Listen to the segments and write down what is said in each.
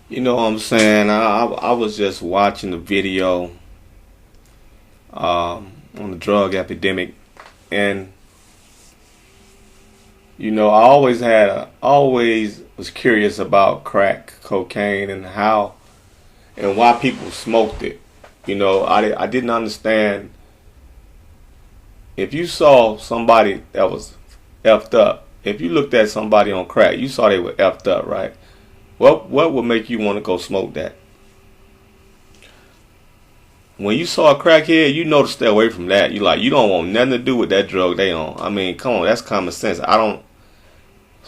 You know what I'm saying? I was just watching the video on the drug epidemic, and I always was curious about crack cocaine and how and why people smoked it. I didn't understand if you saw somebody that was effed up. If you looked at somebody on crack, you saw they were effed up, right? What would make you want to go smoke that? When you saw a crackhead, you know to stay away from that. You don't want nothing to do with that drug they on. I mean, come on, that's common sense. I don't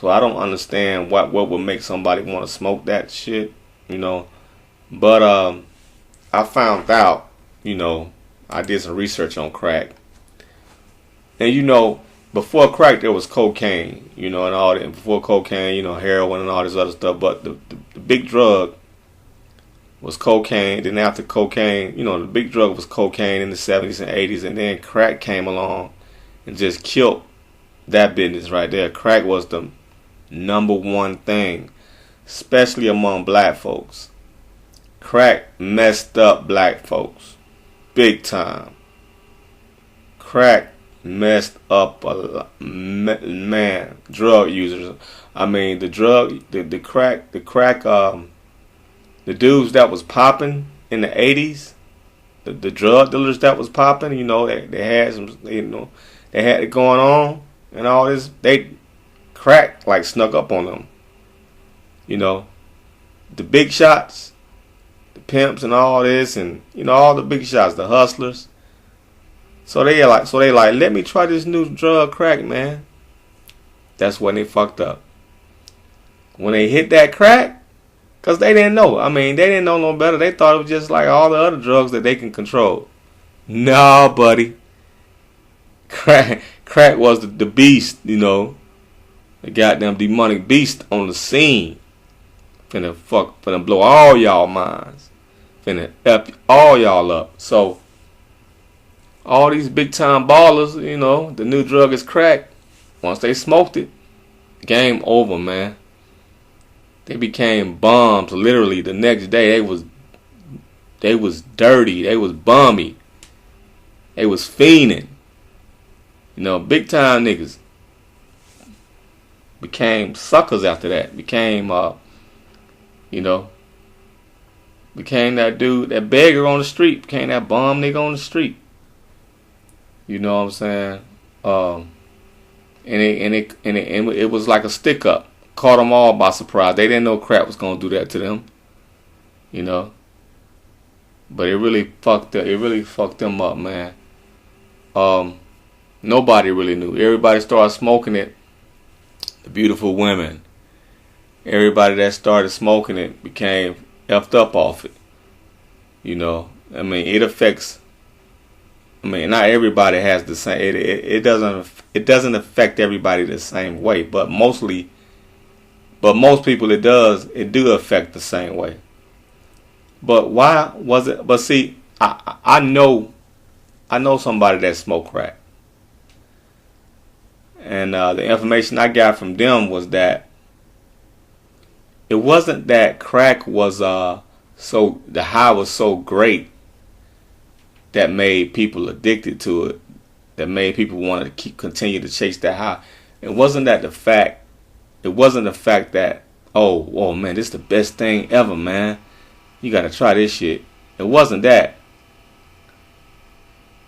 understand what would make somebody want to smoke that shit, you know. But I found out, I did some research on crack, and before crack there was cocaine, and all that. And before cocaine, heroin and all this other stuff. But the big drug was cocaine. Then after cocaine, the big drug was cocaine in the 70s and 80s, and then crack came along and just killed that business right there. Crack was the number one thing, especially among black folks. Crack messed up black folks big time. Crack messed up a lot, man. Drug users. I mean, the crack, the dudes that was popping in the 80s, the drug dealers that was popping, they had some, they had it going on and all this. They crack like snuck up on them. The big shots, the pimps and all this, and all the big shots, the hustlers. So they like, let me try this new drug, crack, man. That's when they fucked up. When they hit that crack, cause they didn't know. I mean, they didn't know no better. They thought it was just like all the other drugs that they can control. No, buddy. Crack was the beast, the goddamn demonic beast on the scene. Finna blow all y'all minds. Finna F all y'all up. So, all these big time ballers, the new drug is crack. Once they smoked it, game over, man. They became bums. Literally, the next day they was dirty. They was bummy. They was fiending. Big time niggas became suckers after that. Became that dude, that beggar on the street. Became that bum nigga on the street. You know what I'm saying? And it was like a stick up. Caught them all by surprise. They didn't know crack was gonna do that to them. But it really fucked them up, man. Nobody really knew. Everybody started smoking it. The beautiful women. Everybody that started smoking it became effed up off it. I mean, it affects. I mean, not everybody has the same. It doesn't affect everybody the same way, but most people it does. It do affect the same way. But why was it? But see, I know somebody that smoked crack, and the information I got from them was that it wasn't that crack was so the high was so great that made people addicted to it, that made people want to continue to chase that high. It wasn't the fact that, oh man, this is the best thing ever, man. You gotta try this shit. It wasn't that.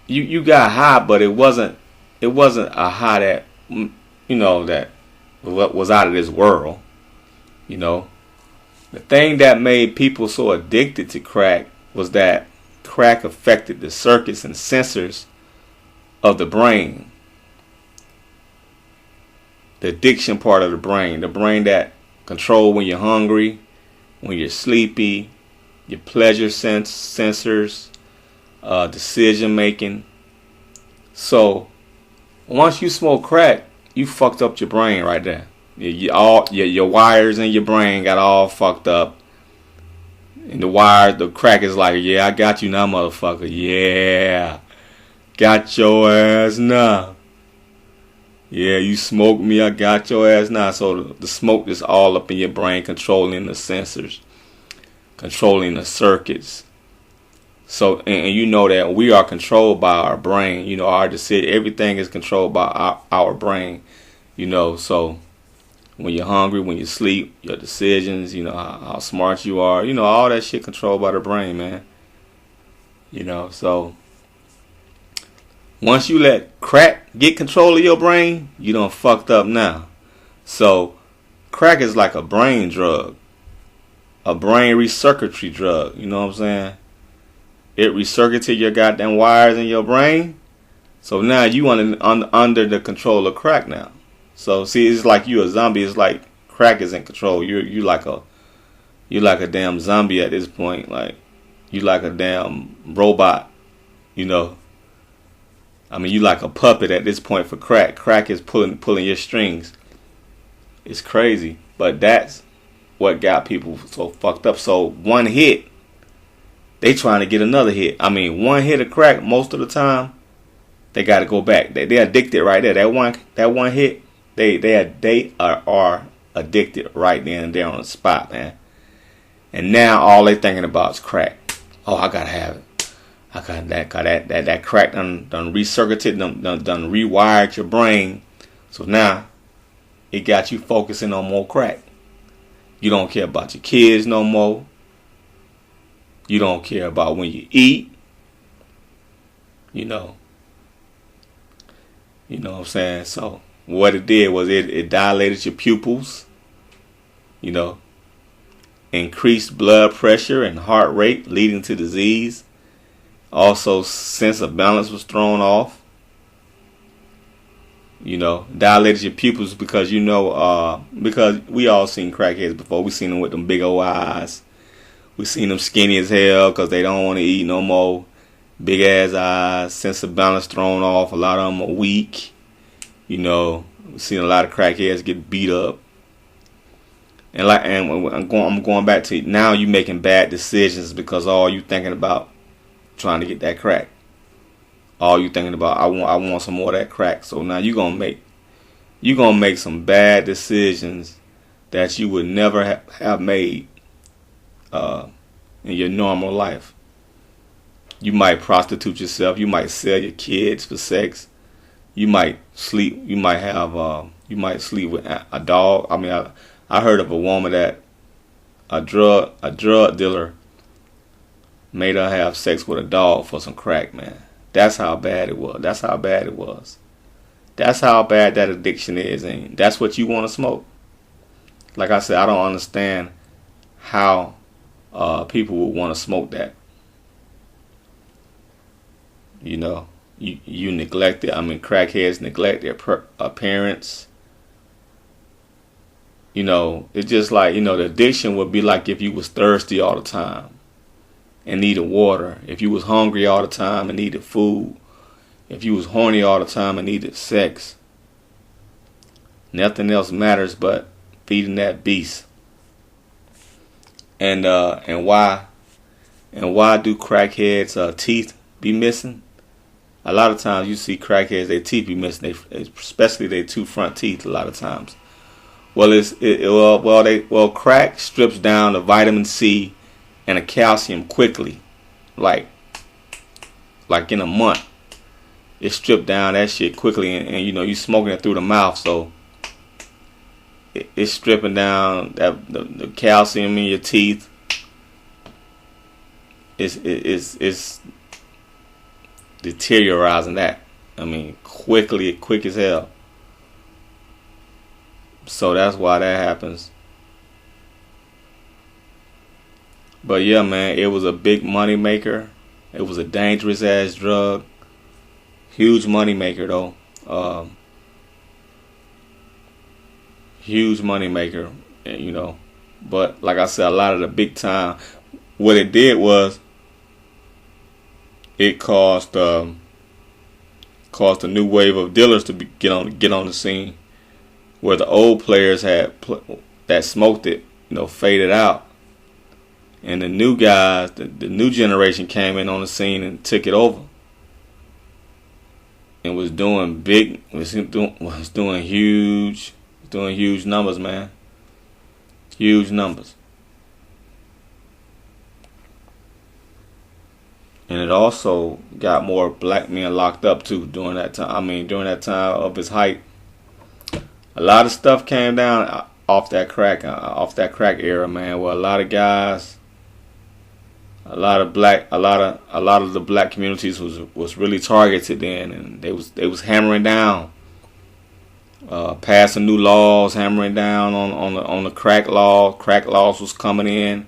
You got high, but it wasn't a high that that was out of this world. The thing that made people so addicted to crack was that crack affected the circuits and sensors of the brain. The addiction part of the brain that control when you're hungry, when you're sleepy, your pleasure sensors, decision making. So once you smoke crack, you fucked up your brain right there. Your wires in your brain got all fucked up. And the crack is like, yeah, I got you now, motherfucker. Yeah. Got your ass now. Yeah, you smoked me, I got your ass now. So the smoke is all up in your brain, controlling the sensors. controlling the circuits. So, and you know that we are controlled by our brain. You know, our decision, everything is controlled by our brain. You know, so when you're hungry, when you sleep, your decisions, you know, how smart you are, you know, all that shit controlled by the brain, man. You know, so once you let crack get control of your brain, you done fucked up now. So crack is like a brain drug, a brain recircuitry drug. You know what I'm saying? It recircuited your goddamn wires in your brain. So now you under the control of crack now. So see, it's like you a zombie. It's like crack is in control. You like a damn zombie at this point. Like you like a damn robot. You know. I mean, you like a puppet at this point for crack. Crack is pulling your strings. It's crazy, but that's what got people so fucked up. So one hit, they trying to get another hit. I mean, one hit of crack, most of the time, they got to go back. They're addicted right there. That one hit, they are addicted right then and there on the spot, man. And now all they thinking about is crack. Oh, I gotta have it. I got that crack done recircuited, done rewired your brain. So now it got you focusing on more crack. You don't care about your kids no more. You don't care about when you eat. You know what I'm saying? So what it did was it dilated your pupils. You know, increased blood pressure and heart rate, leading to disease. Also, sense of balance was thrown off. You know, dilated your pupils because because we all seen crackheads before. We seen them with them big old eyes. We seen them skinny as hell because they don't want to eat no more. Big ass eyes, sense of balance thrown off. A lot of them are weak. You know, we seen a lot of crackheads get beat up. And I'm going back to now you making bad decisions because all you thinking about trying to get that crack. All you thinking about, I want some more of that crack. So now you gonna make some bad decisions that you would never have made in your normal life. You might prostitute yourself. You might sell your kids for sex. You might sleep. You might sleep with a dog. I mean, I heard of a woman that a drug dealer made her have sex with a dog for some crack, man. That's how bad it was. That's how bad it was. That's how bad that addiction is, and that's what you want to smoke. Like I said, I don't understand how people would want to smoke that. You know, you neglect it. I mean, crackheads neglect their parents. You know, it's just like, the addiction would be like if you was thirsty all the time and needed water. If you was hungry all the time and needed food. If you was horny all the time and needed sex. Nothing else matters but feeding that beast. And why do crackheads' teeth be missing? A lot of times you see crackheads, their teeth be missing, especially their two front teeth. A lot of times. Well, crack strips down the vitamin C and the calcium quickly, like in a month. It stripped down that shit quickly, and you smoking it through the mouth, so it's stripping down the calcium in your teeth. It's deteriorating that. I mean, quick as hell. So that's why that happens. But yeah, man, it was a big money maker. It was a dangerous ass drug. Huge money maker though. Huge money maker, But like I said, a lot of the big time, what it did was it caused a new wave of dealers to get on the scene, where the old players that smoked it, faded out, and the new guys, the new generation came in on the scene and took it over, and was doing huge numbers, man, huge numbers. And it also got more black men locked up too during that time. I mean, during that time of his height, a lot of stuff came down off that crack era, man. Where a lot of guys, a lot of the black communities was really targeted then, and they was hammering down, passing new laws, hammering down on the crack law. Crack laws was coming in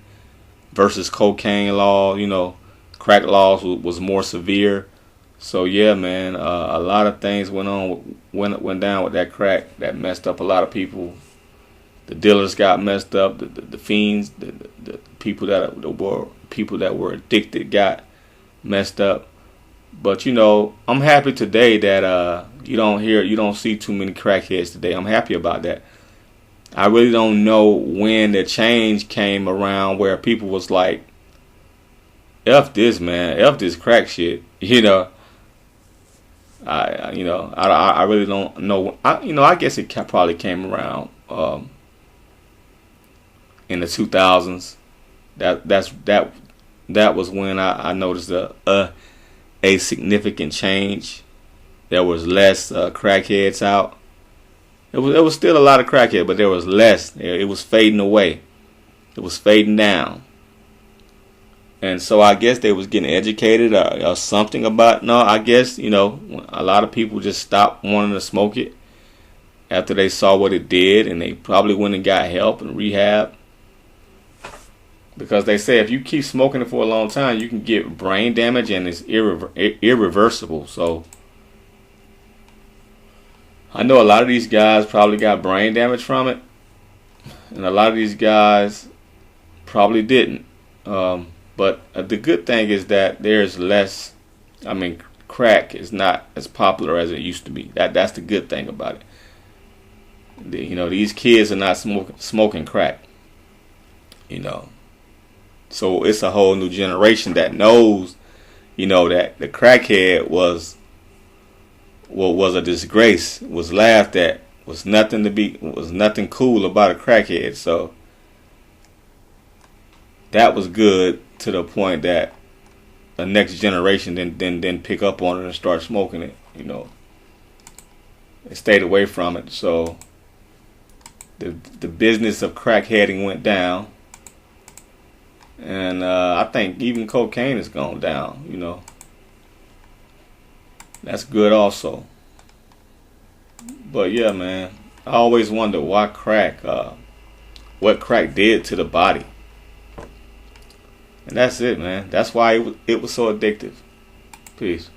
versus cocaine law. You know, crack laws was more severe. So yeah, man, a lot of things went down with that crack that messed up a lot of people. The dealers got messed up. The fiends, the people that were addicted got messed up. But you know, I'm happy today that you don't see too many crackheads today. I'm happy about that. I really don't know when the change came around where people was like, "F this, man, F this crack shit," you know. I really don't know. I guess it probably came around in the 2000s. That was when I noticed a significant change. There was less crackheads out. It was still a lot of crackheads, but there was less. It was fading away. It was fading down. And so I guess they was getting educated or something about. No, I guess, you know, a lot of people just stopped wanting to smoke it after they saw what it did, and they probably went and got help and rehab. Because they say if you keep smoking it for a long time, you can get brain damage, and it's irreversible. So I know a lot of these guys probably got brain damage from it, and a lot of these guys probably didn't. But the good thing is that there's less. I mean, crack is not as popular as it used to be. That's the good thing about it. You know, these kids are not smoking crack. You know, so it's a whole new generation that knows. You know, that the crackhead was a disgrace, was laughed at, was nothing cool about a crackhead. So that was good, to the point that the next generation then pick up on it and start smoking it. You know, they stayed away from it. So the business of crackheading went down, and I think even cocaine has gone down. You know, that's good also. But yeah, man, I always wonder why what crack did to the body. And that's it, man. That's why it was so addictive. Peace.